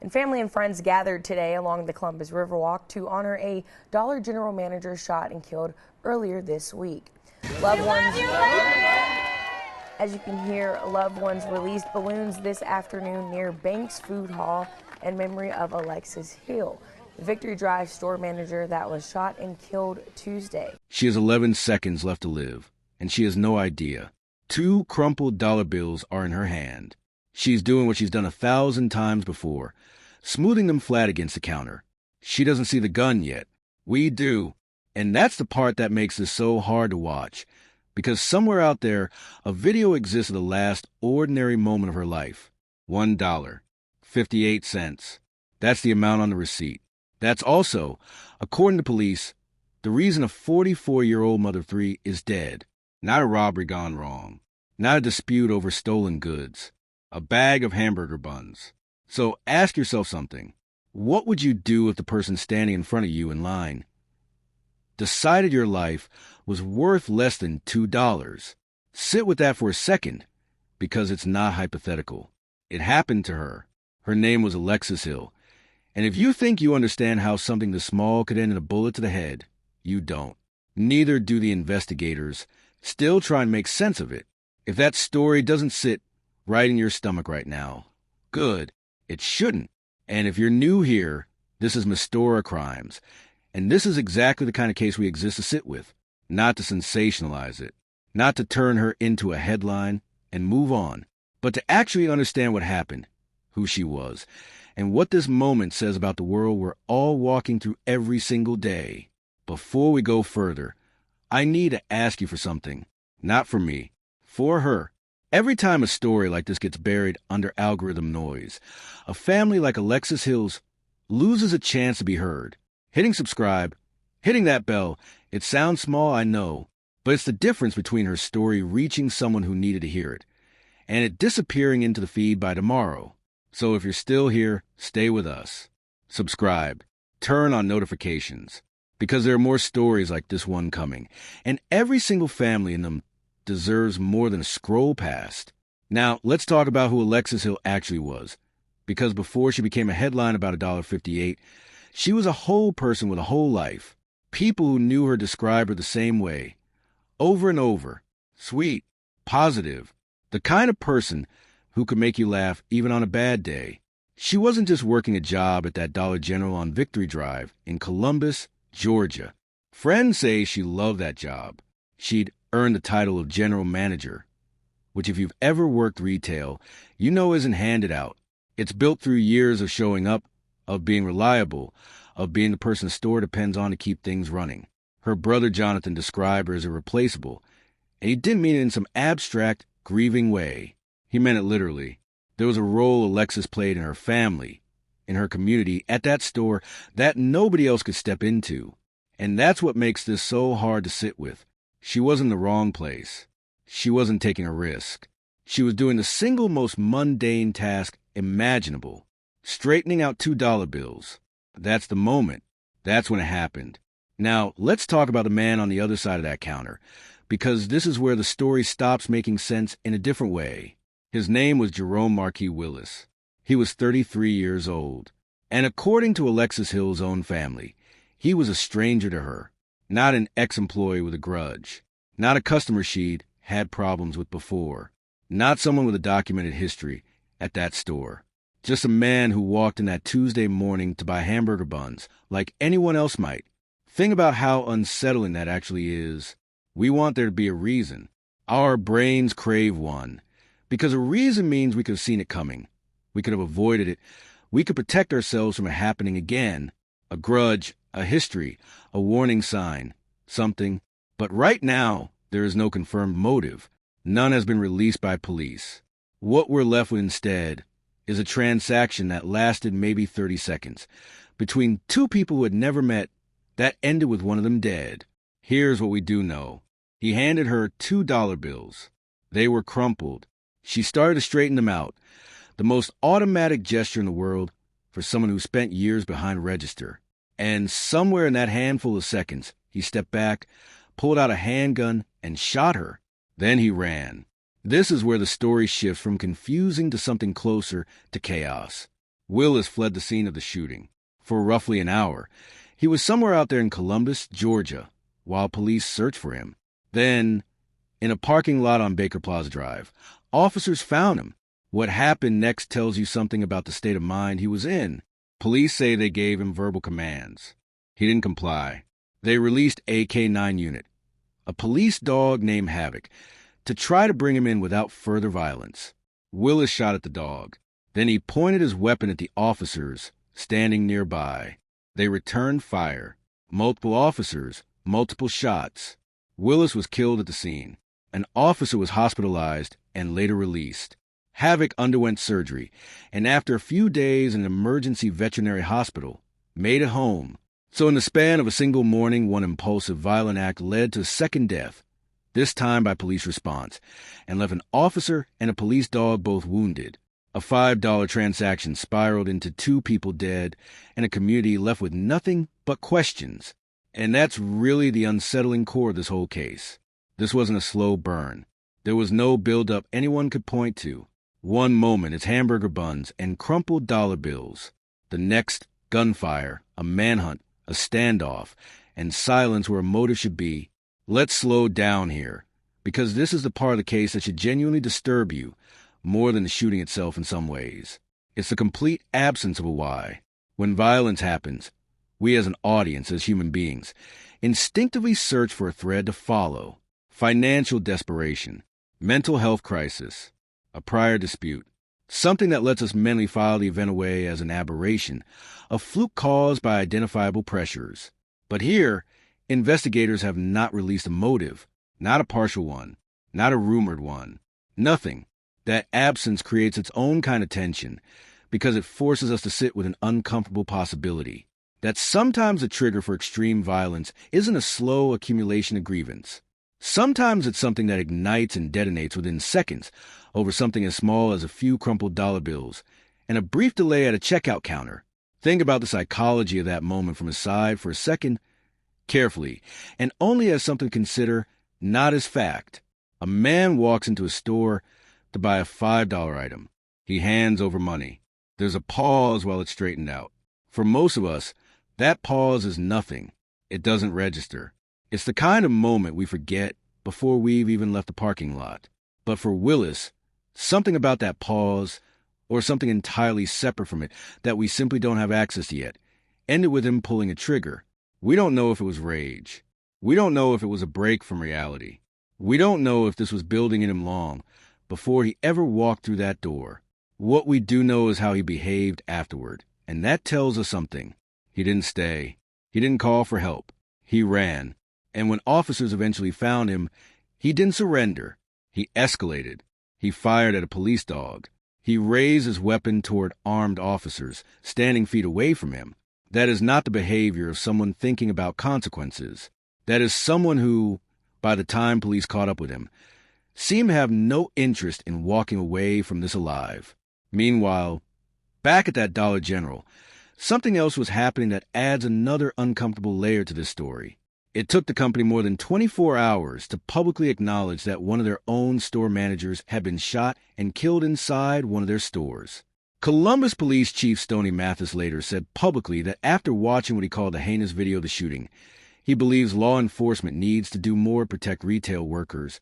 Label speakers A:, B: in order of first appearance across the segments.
A: And family and friends gathered today along the Columbus Riverwalk to honor a Dollar General manager shot and killed earlier this week. Loved ones, as you can hear, loved ones released balloons this afternoon near Banks Food Hall in memory of Alexis Hill, the Victory Drive store manager that was shot and killed Tuesday.
B: She has 11 seconds left to live, and she has no idea. 2 crumpled dollar bills are in her hand. She's doing what she's done 1,000 times before, smoothing them flat against the counter. She doesn't see the gun yet. We do. And that's the part that makes this so hard to watch, because somewhere out there, a video exists of the last ordinary moment of her life. $1, 58 cents. That's the amount on the receipt. That's also, according to police, the reason a 44-year-old mother of 3 is dead. Not a robbery gone wrong. Not a dispute over stolen goods. A bag of hamburger buns. So ask yourself something. What would you do if the person standing in front of you in line decided your life was worth less than $2? Sit with that for a second, because it's not hypothetical. It happened to her. Her name was Alexis Hill. And if you think you understand how something this small could end in a bullet to the head, you don't. Neither do the investigators. Still try and make sense of it. If that story doesn't sit right in your stomach right now, good. It shouldn't. And if you're new here, this is Mystora Crimes. And this is exactly the kind of case we exist to sit with. Not to sensationalize it. Not to turn her into a headline and move on. But to actually understand what happened, who she was, and what this moment says about the world we're all walking through every single day. Before we go further, I need to ask you for something. Not for me. For her. Every time a story like this gets buried under algorithm noise, a family like Alexis Hill's loses a chance to be heard. Hitting subscribe, hitting that bell, it sounds small, I know, but it's the difference between her story reaching someone who needed to hear it, and it disappearing into the feed by tomorrow. So if you're still here, stay with us. Subscribe. Turn on notifications, because there are more stories like this one coming, and every single family in them deserves more than a scroll past. Now, let's talk about who Alexis Hill actually was, because before she became a headline about $1.58, she was a whole person with a whole life. People who knew her describe her the same way, over and over. Sweet, positive, the kind of person who could make you laugh even on a bad day. She wasn't just working a job at that Dollar General on Victory Drive in Columbus, Georgia. Friends say she loved that job. She'd earned the title of general manager, which if you've ever worked retail, you know isn't handed out. It's built through years of showing up, of being reliable, of being the person the store depends on to keep things running. Her brother Jonathan described her as irreplaceable, and he didn't mean it in some abstract, grieving way. He meant it literally. There was a role Alexis played in her family, in her community, at that store that nobody else could step into. And that's what makes this so hard to sit with. She wasn't in the wrong place. She wasn't taking a risk. She was doing the single most mundane task imaginable, straightening out $2 bills. That's the moment. That's when it happened. Now, let's talk about the man on the other side of that counter, because this is where the story stops making sense in a different way. His name was Jerome Marquis Willis. He was 33 years old. And according to Alexis Hill's own family, he was a stranger to her. Not an ex-employee with a grudge. Not a customer she'd had problems with before. Not someone with a documented history at that store. Just a man who walked in that Tuesday morning to buy hamburger buns like anyone else might. Think about how unsettling that actually is. We want there to be a reason. Our brains crave one. Because a reason means we could have seen it coming. We could have avoided it. We could protect ourselves from it happening again. A grudge, a history, a warning sign, something. But right now, there is no confirmed motive. None has been released by police. What we're left with instead is a transaction that lasted maybe 30 seconds between two people who had never met that ended with one of them dead. Here's what we do know. He handed her $2 bills. They were crumpled. She started to straighten them out. The most automatic gesture in the world for someone who spent years behind register. And somewhere in that handful of seconds, he stepped back, pulled out a handgun, and shot her. Then he ran. This is where the story shifts from confusing to something closer to chaos. Willis fled the scene of the shooting. For roughly an hour, he was somewhere out there in Columbus, Georgia, while police searched for him. Then, in a parking lot on Baker Plaza Drive, officers found him. What happened next tells you something about the state of mind he was in. Police say they gave him verbal commands. He didn't comply. They released a K-9 unit, a police dog named Havoc, to try to bring him in without further violence. Willis shot at the dog. Then he pointed his weapon at the officers standing nearby. They returned fire. Multiple officers, multiple shots. Willis was killed at the scene. An officer was hospitalized and later released. Havoc underwent surgery, and after a few days in an emergency veterinary hospital, made it home. So in the span of a single morning, one impulsive, violent act led to a second death, this time by police response, and left an officer and a police dog both wounded. A $5 transaction spiraled into 2 people dead and a community left with nothing but questions. And that's really the unsettling core of this whole case. This wasn't a slow burn. There was no build-up anyone could point to. One moment, it's hamburger buns and crumpled dollar bills. The next, gunfire, a manhunt, a standoff, and silence where a motive should be. Let's slow down here, because this is the part of the case that should genuinely disturb you, more than the shooting itself in some ways. It's the complete absence of a why. When violence happens, we as an audience, as human beings, instinctively search for a thread to follow. Financial desperation, mental health crisis, a prior dispute, something that lets us mentally file the event away as an aberration, a fluke caused by identifiable pressures. But here, investigators have not released a motive, not a partial one, not a rumored one, nothing. That absence creates its own kind of tension because it forces us to sit with an uncomfortable possibility that sometimes the trigger for extreme violence isn't a slow accumulation of grievance. Sometimes it's something that ignites and detonates within seconds over something as small as a few crumpled dollar bills and a brief delay at a checkout counter. Think about the psychology of that moment from his side for a second, carefully, and only as something to consider, not as fact. A man walks into a store to buy a $5 item. He hands over money. There's a pause while it's straightened out. For most of us, that pause is nothing. It doesn't register. It's the kind of moment we forget before we've even left the parking lot. But for Willis, something about that pause, or something entirely separate from it that we simply don't have access to yet, ended with him pulling a trigger. We don't know if it was rage. We don't know if it was a break from reality. We don't know if this was building in him long before he ever walked through that door. What we do know is how he behaved afterward, and that tells us something. He didn't stay. He didn't call for help. He ran. And when officers eventually found him, he didn't surrender. He escalated. He fired at a police dog. He raised his weapon toward armed officers, standing feet away from him. That is not the behavior of someone thinking about consequences. That is someone who, by the time police caught up with him, seemed to have no interest in walking away from this alive. Meanwhile, back at that Dollar General, something else was happening that adds another uncomfortable layer to this story. It took the company more than 24 hours to publicly acknowledge that one of their own store managers had been shot and killed inside one of their stores. Columbus Police Chief Stoney Mathis later said publicly that after watching what he called the heinous video of the shooting, he believes law enforcement needs to do more to protect retail workers,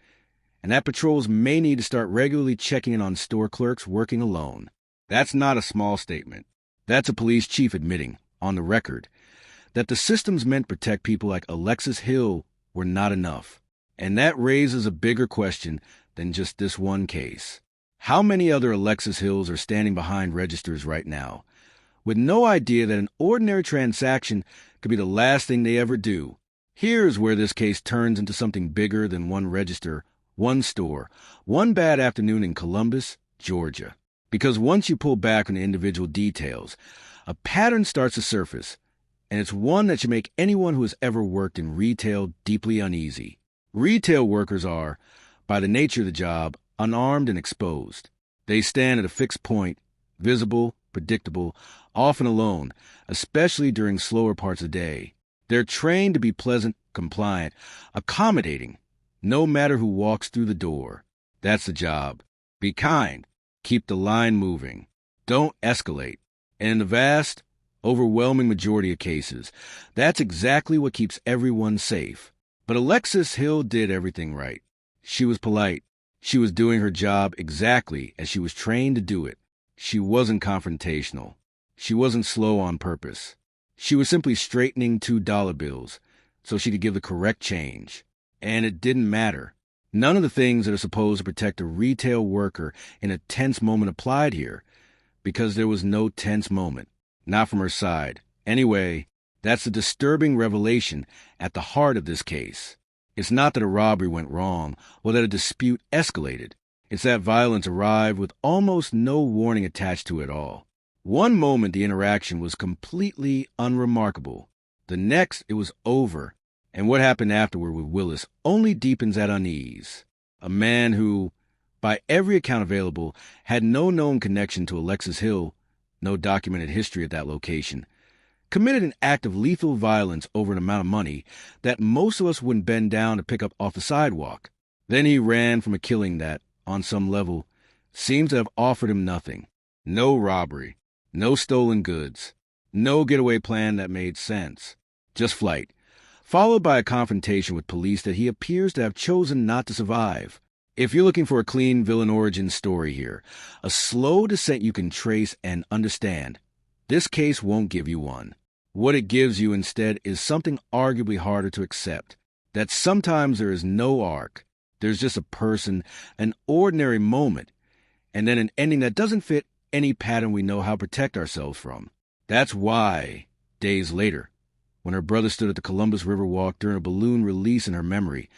B: and that patrols may need to start regularly checking in on store clerks working alone. That's not a small statement. That's a police chief admitting, on the record, that the systems meant to protect people like Alexis Hill were not enough. And that raises a bigger question than just this one case. How many other Alexis Hills are standing behind registers right now, with no idea that an ordinary transaction could be the last thing they ever do? Here's where this case turns into something bigger than one register, one store, one bad afternoon in Columbus, Georgia. Because once you pull back on the individual details, a pattern starts to surface, and it's one that should make anyone who has ever worked in retail deeply uneasy. Retail workers are, by the nature of the job, unarmed and exposed. They stand at a fixed point, visible, predictable, often alone, especially during slower parts of the day. They're trained to be pleasant, compliant, accommodating, no matter who walks through the door. That's the job. Be kind. Keep the line moving. Don't escalate. And in the vast, overwhelming majority of cases, that's exactly what keeps everyone safe. But Alexis Hill did everything right. She was polite. She was doing her job exactly as she was trained to do it. She wasn't confrontational. She wasn't slow on purpose. She was simply straightening $2 bills so she could give the correct change. And it didn't matter. None of the things that are supposed to protect a retail worker in a tense moment applied here, because there was no tense moment. Not from her side. Anyway, that's the disturbing revelation at the heart of this case. It's not that a robbery went wrong or that a dispute escalated. It's that violence arrived with almost no warning attached to it at all. One moment the interaction was completely unremarkable. The next it was over, and what happened afterward with Willis only deepens that unease. A man who, by every account available, had no known connection to Alexis Hill, no documented history at that location, committed an act of lethal violence over an amount of money that most of us wouldn't bend down to pick up off the sidewalk. Then he ran from a killing that, on some level, seems to have offered him nothing. No robbery, no stolen goods, no getaway plan that made sense. Just flight, followed by a confrontation with police that he appears to have chosen not to survive. If you're looking for a clean villain origin story here, a slow descent you can trace and understand, this case won't give you one. What it gives you instead is something arguably harder to accept, that sometimes there is no arc. There's just a person, an ordinary moment, and then an ending that doesn't fit any pattern we know how to protect ourselves from. That's why, days later, when her brother stood at the Columbus River Walk during a balloon release in her memory,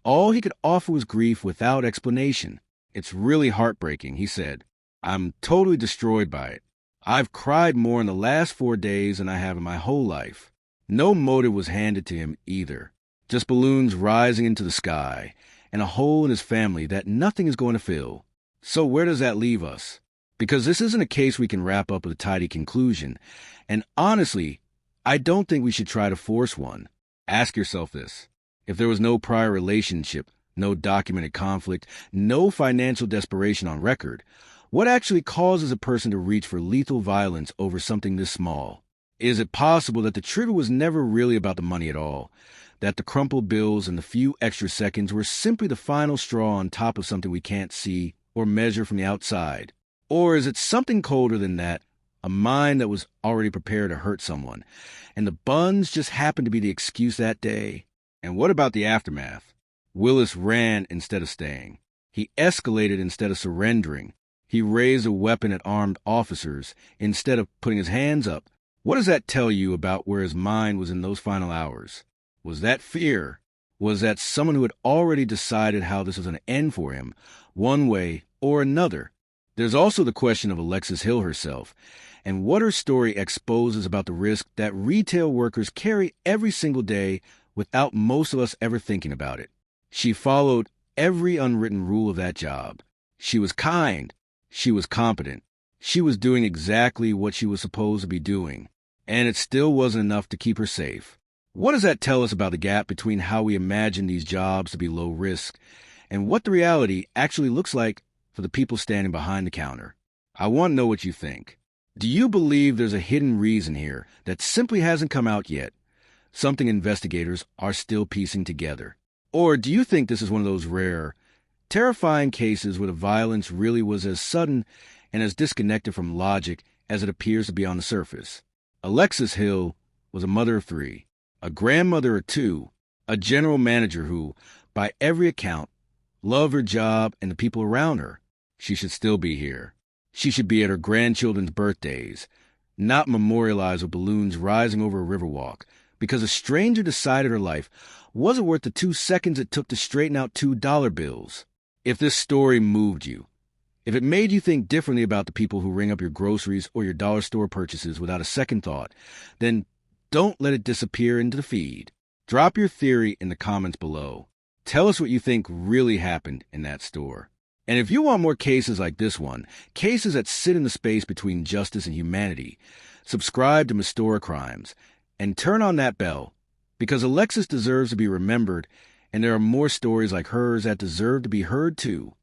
B: all he could offer was grief without explanation. "It's really heartbreaking," he said. "I'm totally destroyed by it. I've cried more in the last 4 days than I have in my whole life." No motive was handed to him either. Just balloons rising into the sky, and a hole in his family that nothing is going to fill. So where does that leave us? Because this isn't a case we can wrap up with a tidy conclusion. And honestly, I don't think we should try to force one. Ask yourself this. If there was no prior relationship, no documented conflict, no financial desperation on record, what actually causes a person to reach for lethal violence over something this small? Is it possible that the trigger was never really about the money at all? That the crumpled bills and the few extra seconds were simply the final straw on top of something we can't see or measure from the outside? Or is it something colder than that, a mind that was already prepared to hurt someone, and the buns just happened to be the excuse that day? And what about the aftermath? Willis ran instead of staying. He escalated instead of surrendering. He raised a weapon at armed officers instead of putting his hands up. What does that tell you about where his mind was in those final hours? Was that fear? Was that someone who had already decided how this was going to end for him, one way or another? There's also the question of Alexis Hill herself, and what her story exposes about the risk that retail workers carry every single day without most of us ever thinking about it. She followed every unwritten rule of that job. She was kind. She was competent. She was doing exactly what she was supposed to be doing. And it still wasn't enough to keep her safe. What does that tell us about the gap between how we imagine these jobs to be low risk and what the reality actually looks like for the people standing behind the counter? I want to know what you think. Do you believe there's a hidden reason here that simply hasn't come out yet? Something investigators are still piecing together. Or do you think this is one of those rare, terrifying cases where the violence really was as sudden and as disconnected from logic as it appears to be on the surface? Alexis Hill was a mother of 3, a grandmother of 2, a general manager who, by every account, loved her job and the people around her. She should still be here. She should be at her grandchildren's birthdays, not memorialized with balloons rising over a riverwalk, because a stranger decided her life wasn't worth the 2 seconds it took to straighten out $2 bills. If this story moved you, if it made you think differently about the people who ring up your groceries or your dollar store purchases without a second thought, then don't let it disappear into the feed. Drop your theory in the comments below. Tell us what you think really happened in that store. And if you want more cases like this one, cases that sit in the space between justice and humanity, subscribe to Mystora Crimes and turn on that bell, because Alexis deserves to be remembered, and there are more stories like hers that deserve to be heard too.